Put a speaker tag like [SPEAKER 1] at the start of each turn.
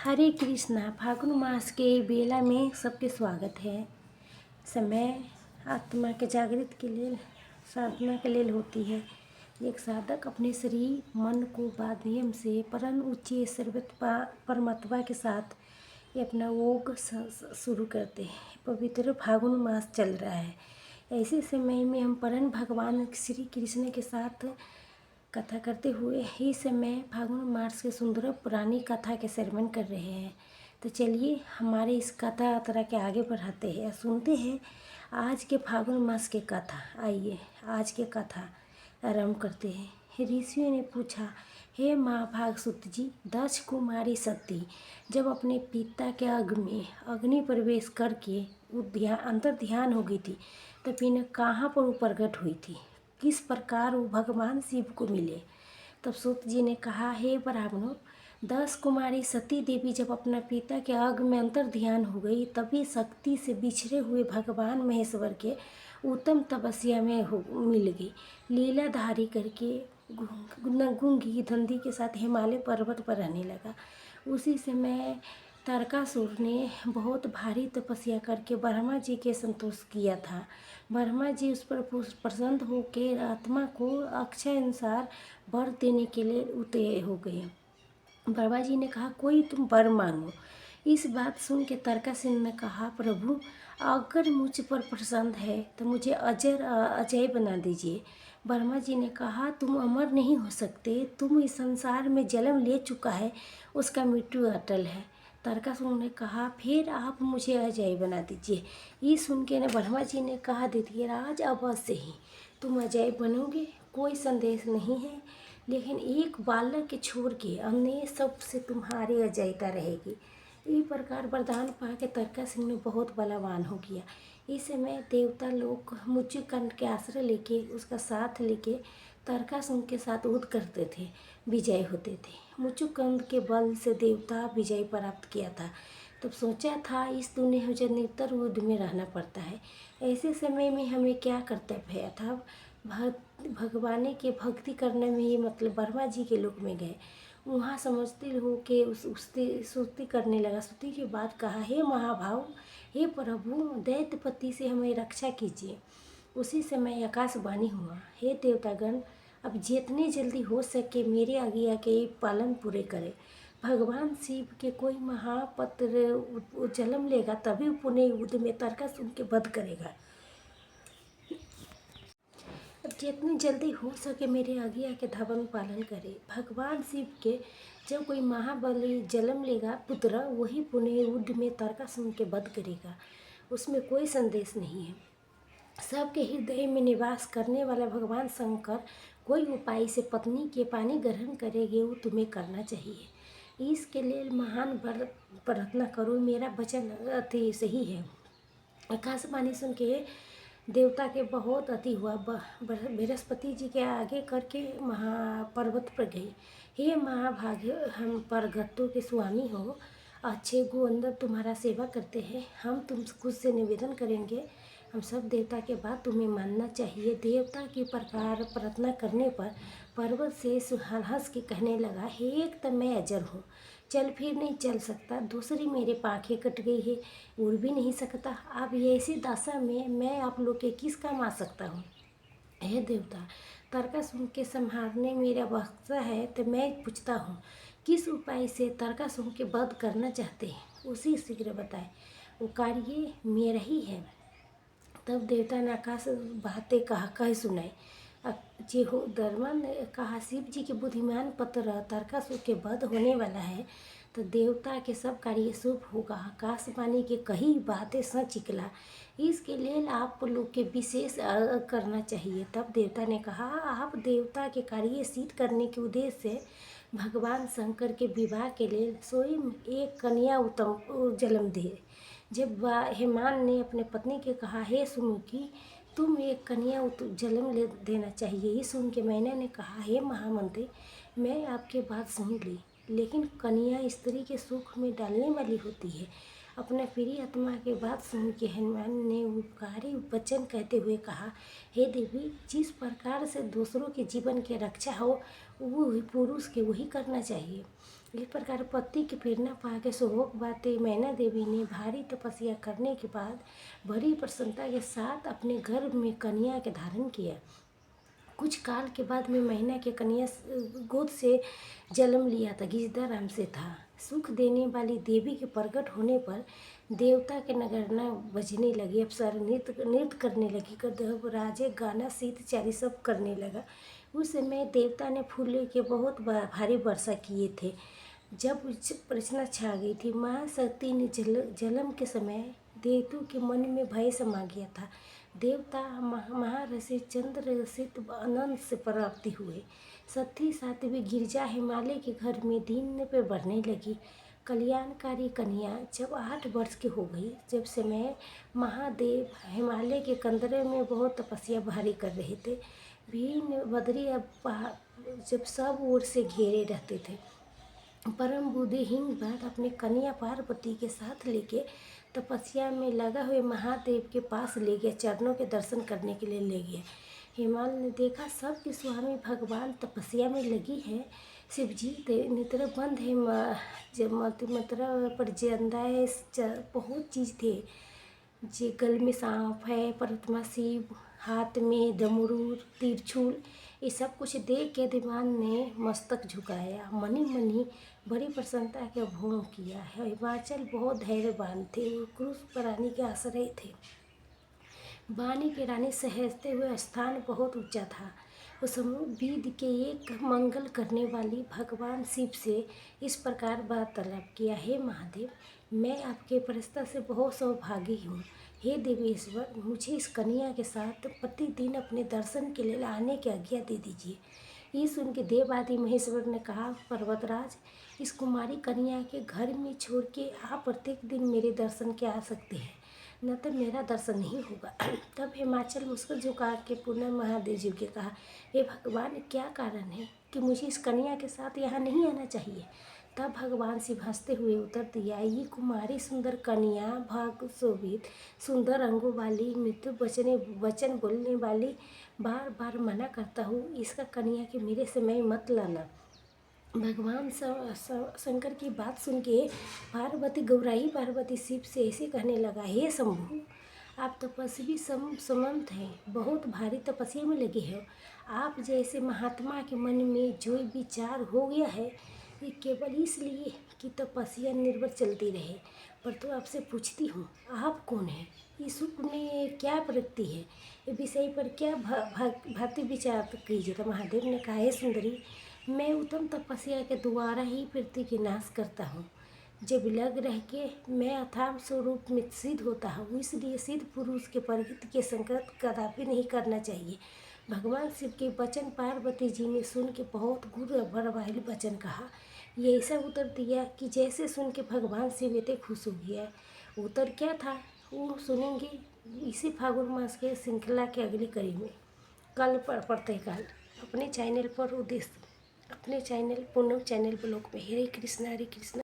[SPEAKER 1] हरे कृष्णा। फागुन मास के बेला में सबके स्वागत है। समय आत्मा के जागृत के लिए, साधना के लिए होती है। एक साधक अपने शरीर मन को बाद नियम से परम ऊंचे सर्वोत्पा परमात्मा के साथ ये अपना योग शुरू करते हैं। पवित्र फागुन मास चल रहा है। ऐसे समय में हम परम भगवान श्री कृष्ण के साथ कथा करते हुए ही समय फागुन मास के सुंदर पुरानी कथा के श्रवण कर रहे हैं। तो चलिए हमारे इस कथा यात्रा के आगे बढ़ाते हैं, सुनते हैं आज के फागुन मास के कथा। आइए आज के कथा आरंभ करते हैं। ऋषियों ने पूछा, हे महाभाग सुत जी, दक्ष कुमारी सती जब अपने पिता के अग्नि प्रवेश करके अंतर ध्यान हो गई थी, तब इन्हें कहाँ पर वो प्रकट हुई थी, किस प्रकार वो भगवान शिव को मिले। तब सूत जी ने कहा, हे ब्राह्मणों, 10 कुमारी सती देवी जब अपना पिता के अग्नि में अंतर ध्यान हो गई, तभी शक्ति से बिछड़े हुए भगवान महेश्वर के उत्तम तपस्या में मिल गई। लीलाधारी करके गूंगी धंधी के साथ हिमालय पर्वत पर रहने लगा। उसी समय तारकासुर ने बहुत भारी तपस्या करके ब्रह्मा जी के संतोष किया था। ब्रह्मा जी उस पर प्रसन्न होकर आत्मा को अक्षय अनुसार वर देने के लिए उतरे हो गए। ब्रह्मा जी ने कहा, कोई तुम वर मांगो। इस बात सुन के तारकासुर ने कहा, प्रभु अगर मुझ पर प्रसन्न है तो मुझे अजय बना दीजिए। ब्रह्मा जी ने कहा, तुम अमर नहीं हो सकते, तुम इस संसार में जन्म ले चुका है, उसका मृत्यु अटल है। तारकासुर ने कहा, फिर आप मुझे अजय बना दीजिए। ये सुन के ब्रह्मा जी ने कहा, राज अवश्य ही तुम अजय बनोगे, कोई संदेश नहीं है, लेकिन एक बालक के छोड़ के अन्य सबसे तुम्हारी अजयता रहेगी। इस प्रकार वरदान पा के तारकासुर ने बहुत बलवान हो गया। इस समय देवता लोग मुचुकुंद के आश्रय लेके, उसका साथ लेके तारकासुर के साथ युद्ध करते थे, विजय होते थे। मुचुकुंद के बल से देवता विजय प्राप्त किया था। तब सोचा था इस दुनिया में जब निरंतर युद्ध में रहना पड़ता है, ऐसे समय में हमें क्या कर्तव्य है था। भगवान के भक्ति करने में ही मतलब ब्रह्मा जी के लोक में गए। वहाँ समझते हो के स्तुति करने लगा। स्तुति के बाद कहा, हे महाभाव, हे प्रभु, दैत्यपति से हमें रक्षा कीजिए। उसी समय आकाशवाणी हुआ, हे देवतागण, अब जितने जल्दी हो सके मेरे आज्ञा के पालन पूरे करें। भगवान शिव के कोई महापत्र जन्म लेगा, तभी पुण्य युद्ध में तारकासुर के वध करेगा। अब जितनी जल्दी हो सके मेरे आज्ञा के धर्म पालन करे। भगवान शिव के जब कोई महाबली जन्म लेगा पुत्र, वही पुण्य युद्ध में तारकासुर के वध करेगा, उसमें कोई संदेश नहीं है। सबके हृदय में निवास करने वाला भगवान शंकर कोई उपाय से पत्नी के पानी ग्रहण करेंगे, वो तुम्हें करना चाहिए। इसके लिए महान प्रार्थना करो, मेरा वचन अति सही है। आकाशवाणी सुन के देवता के बहुत अति हुआ। बृहस्पति जी के आगे करके महापर्वत पर गई, हे महाभाग्य, हम परगत्तों के स्वामी हो, अच्छे गो अंदर तुम्हारा सेवा करते हैं, हम तुम खुद से निवेदन करेंगे, हम सब देवता के बात तुम्हें मानना चाहिए। देवता की प्रकार प्रार्थना करने पर पर्वत से हंस के कहने लगा, एक तो मैं अजर हूँ, चल फिर नहीं चल सकता, दूसरी मेरे पाँखें कट गई है, उड़ भी नहीं सकता। अब ऐसी दशा में मैं आप लोग के किस काम आ सकता हूँ। हे देवता, तारकासुर के संहारने मेरा बख्शा है, तो मैं पूछता हूँ किस उपाय से तारकासुर के वध करना चाहते हैं, उसी शीघ्र बताए, वो कार्य मेरा ही है। तब देवता ने आकाश बातें कह सुनाई। जे हो धर्मा ने कहा, शिव जी के बुद्धिमान पुत्र तारकासुर के वध होने वाला है, तो देवता के सब कार्य शुभ होगा। आकाशवाणी के कही बातें सच निकला, इसके लिए आप लोग के विशेष करना चाहिए। तब देवता ने कहा, आप देवता के कार्य सिद्ध करने के उद्देश्य से भगवान शंकर के विवाह के लिए स्वयं एक कन्या उत्तम जन्म दे। जब हेमान ने अपने पत्नी के कहा, हे सुमुखी, तुम एक कन्या जन्म ले देना चाहिए। ये सुन के मैंने ने कहा, हे महामंत्री, मैं आपके बात सुन ली, लेकिन कन्या स्त्री के सुख में डालने वाली होती है। अपने प्रिय आत्मा के बात सुन के हनुमान ने उपकारी वचन कहते हुए कहा, हे देवी, जिस प्रकार से दूसरों के जीवन की रक्षा हो, वो पुरुष के वही करना चाहिए। इस प्रकार पति की प्रेरणा पाके सुभोग बाते मैना देवी ने भारी तपस्या करने के बाद बड़ी प्रसन्नता के साथ अपने गर्भ में कन्या के धारण किया। कुछ काल के बाद में मैना के कन्या गोद से जन्म लिया था, गिरधाराम से था। सुख देने वाली देवी के प्रकट होने पर देवता के नगरना बजने लगी, अप्सरा नृत्य करने लगी, गंधर्व राजे गाना शीत चारी सब करने लगा। उस समय देवता ने फूलों के बहुत भारी वर्षा किए थे। जब प्रश्न छा गई थी, माँ सती ने जन्म के समय देवताओं के मन में भय समा गया था। देवता महाऋषि चंद्ररसित आनंद से प्राप्ति हुए। सती साध्वी गिरजा हिमालय के घर में दिन पे बढ़ने लगी। कल्याणकारी कन्या जब 8 वर्ष की हो गई, जब समय महादेव हिमालय के कंदरे में बहुत तपस्या भारी कर रहे थे। भीन बदरी जब सब ओर से घेरे रहते थे। परम बुद्धिहीन भरत अपने कन्या पार्वती के साथ लेके तपस्या में लगा हुए महादेव के पास ले गया, चरणों के दर्शन करने के लिए ले गया। हिमाल ने देखा सबके स्वामी भगवान तपस्या में लगी है, शिव जी निद्रा बंद है, जब मतलब पर जिंदा है, बहुत चीज़ थे। जे गल में सांप है, परमात्मा शिव, हाथ में डमरू त्रिशूल, ये सब कुछ देख के दीवान ने मस्तक झुकाया, मनी मनी बड़ी प्रसन्नता के भोग किया है। हिमाचल बहुत धैर्यवान थे, वो क्रूस प्राणी के आश्रय थे। वाणी की रानी सहजते हुए स्थान बहुत ऊंचा था। उस विद के एक मंगल करने वाली भगवान शिव से इस प्रकार वार्तालाप किया, हे महादेव, मैं आपके प्रस्ताव से बहुत सौभागी हूँ। हे देवेश्वर, मुझे इस कन्या के साथ प्रतिदिन अपने दर्शन के लिए आने की आज्ञा दे दीजिए। ये सुन के देव आदि महेश्वर ने कहा, पर्वतराज, इस कुमारी कन्या के घर में छोड़ के आप प्रत्येक दिन मेरे दर्शन के आ सकते हैं, न तो मेरा दर्शन नहीं होगा। तब हिमाचल मुस्कुर झुका के पुनः महादेव जी के कहा, हे भगवान, क्या कारण है कि मुझे इस कन्या के साथ यहाँ नहीं आना चाहिए? तब भगवान शिव हंसते हुए उत्तर दिया, ये कुमारी सुंदर कन्या, भाग शोभित, सुंदर अंगों वाली, मृत्यु वचन बोलने वाली, बार बार मना करता हूँ, इसका कन्या के मेरे समय मत लाना। भगवान शंकर की बात सुन के पार्वती घबराई। पार्वती शिव से ऐसे कहने लगा, हे शंभु, आप तपस्वी समंत हैं, बहुत भारी तपस्या में लगे हो। आप जैसे महात्मा के मन में जो विचार हो गया है, ये केवल इसलिए कि तपस्या निर्भर चलती रहे। पर तो आपसे पूछती हूँ, आप कौन हैं? इस सुख में क्या प्रगति है? ये विषय पर क्या भांति विचार कीजिए। तो महादेव ने कहा, हे सुंदरी, मैं उत्तम तपस्या के द्वारा ही पृथ्वी के नाश करता हूँ। जब लग रह के मैं अथाह स्वरूप में सिद्ध होता हूँ, इसलिए सिद्ध पुरुष के प्रगति के संकट कदापि नहीं करना चाहिए। भगवान शिव के वचन पार्वती जी ने सुन के बहुत गुरु बड़वाइल वचन कहा। ये ऐसा उत्तर दिया कि जैसे सुन के भगवान शिव इतने खुश हो गया। उत्तर क्या था वो सुनेंगे इसी फागुन मास के श्रृंखला के अगली कड़ी में, कल पढ़ते काल अपने चैनल पर उद्देश्य, अपने चैनल पूनम चैनल ब्लॉग में। हरे कृष्णा हरे कृष्णा।